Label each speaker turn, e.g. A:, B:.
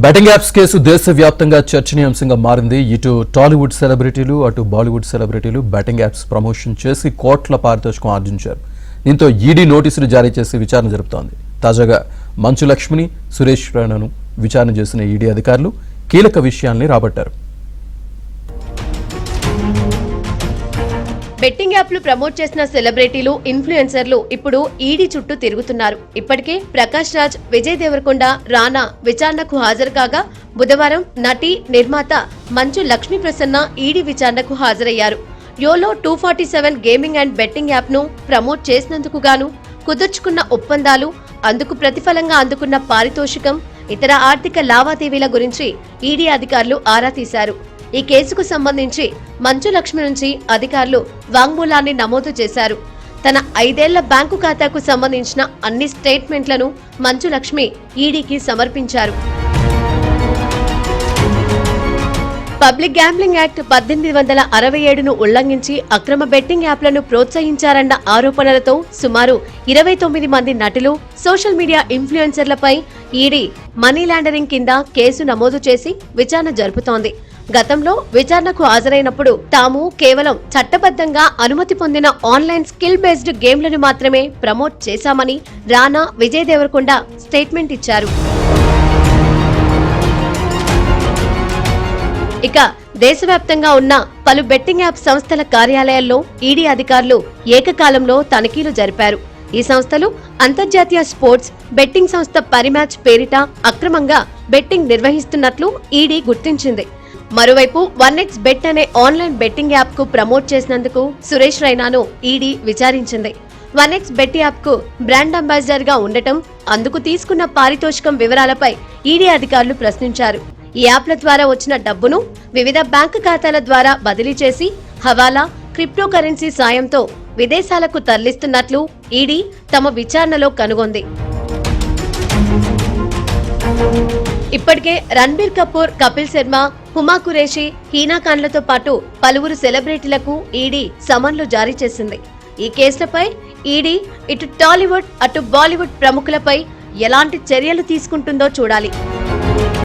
A: Betting apps case దేశవ్యాప్తంగా చర్చనీయాంశంగా మారింది. ఇటు టాలీవుడ్ సెలబ్రిటీలు అటు బాలీవుడ్ సెలబ్రిటీలు బెట్టింగ్ యాప్స్ ప్రమోషన్ చేసి కోట్ల పారితోషికం ఆర్జించారు. దీంతో ఈడీ నోటీసులు జారీ చేసి విచారణ జరుపుతోంది. తాజాగా మంచు లక్ష్మిని, సురేష్ రైనాను విచారణ చేసిన ఈడీ అధికారులు కీలక విషయాల్ని రాబట్టారు.
B: బెట్టింగ్ యాప్లు ప్రమోట్ చేసిన సెలబ్రిటీలు, ఇన్ఫ్లుయెన్సర్లు ఇప్పుడు ఈడీ చుట్టూ తిరుగుతున్నారు. ఇప్పటికే ప్రకాష్ రాజ్, విజయ్ దేవరకొండ, రానా విచారణకు హాజరు కాగా బుధవారం నటి, నిర్మాత మంచు లక్ష్మీ ప్రసన్న ఈడీ విచారణకు హాజరయ్యారు. YOLO 247 gaming and betting app ను ప్రమోట్ చేసినందుకు గాను కుదుర్చుకున్న ఒప్పందాలు, అందుకు ప్రతిఫలంగా అందుకున్న పారితోషికం, ఇతర ఆర్థిక లావాదేవీల గురించి ఈడీ అధికారులు ఆరా తీశారు. ఈ కేసుకు సంబంధించి మంచు లక్ష్మి నుంచి అధికారులు వాంగ్మూలాన్ని నమోదు చేశారు. తన 5 ఏళ్ల బ్యాంకు ఖాతాకు సంబంధించిన అన్ని స్టేట్మెంట్లను మంచు లక్ష్మి ఈడీకి సమర్పించారు. పబ్లిక్ గ్యాంబ్లింగ్ యాక్ట్ 1867ను ఉల్లంఘించి అక్రమ బెట్టింగ్ యాప్లను ప్రోత్సహించారన్న ఆరోపణలతో సుమారు 29 మంది నటులు, సోషల్ మీడియా ఇన్ఫ్లుయెన్సర్లపై ఈడీ మనీ లాండరింగ్ కింద కేసు నమోదు చేసి విచారణ జరుపుతోంది. గతంలో విచారణకు హాజరైనప్పుడు తాము కేవలం చట్టబద్ధంగా అనుమతి పొందిన ఆన్లైన్ స్కిల్ బేస్డ్ గేమ్లను మాత్రమే ప్రమోట్ చేశామని రానా, విజయ్ దేవరకొండ స్టేట్మెంట్ ఇచ్చారు. ఇక దేశవ్యాప్తంగా ఉన్న పలు బెట్టింగ్ యాప్ సంస్థల కార్యాలయాల్లో ఈడీ అధికారులు ఏకకాలంలో తనిఖీలు జరిపారు. ఈ సంస్థలు అంతర్జాతీయ స్పోర్ట్స్ బెట్టింగ్ సంస్థ పరిమ్యాచ్ పేరిట అక్రమంగా బెట్టింగ్ నిర్వహిస్తున్నట్లు ఈడీ గుర్తించింది. మరోవైపు 1xBet అనే ఆన్లైన్ బెట్టింగ్ యాప్ కు ప్రమోట్ చేసినందుకు సురేష్ రైనాను ఈడీ విచారించింది. 1xBet యాప్ కు బ్రాండ్ అంబాసిడర్ గా ఉండటం, అందుకు తీసుకున్న పారితోషికం వివరాలపై ఈడీ అధికారులు ప్రశ్నించారు. ఈ యాప్ల ద్వారా వచ్చిన డబ్బును వివిధ బ్యాంకు ఖాతాల ద్వారా బదిలీ చేసి హవాలా, క్రిప్టో కరెన్సీ సాయంతో విదేశాలకు తరలిస్తున్నట్లు ఈడీ తమ విచారణలో కనుగొంది. ఇప్పటికే రణబీర్ కపూర్, కపిల్ శర్మ, హుమా ఖురేషి, హీనా ఖాన్లతో పాటు పలువురు సెలబ్రిటీలకు ఈడీ సమన్లు జారీ చేసింది. ఈ కేసులపై ఈడీ ఇటు టాలీవుడ్ అటు బాలీవుడ్ ప్రముఖులపై ఎలాంటి చర్యలు తీసుకుంటుందో చూడాలి.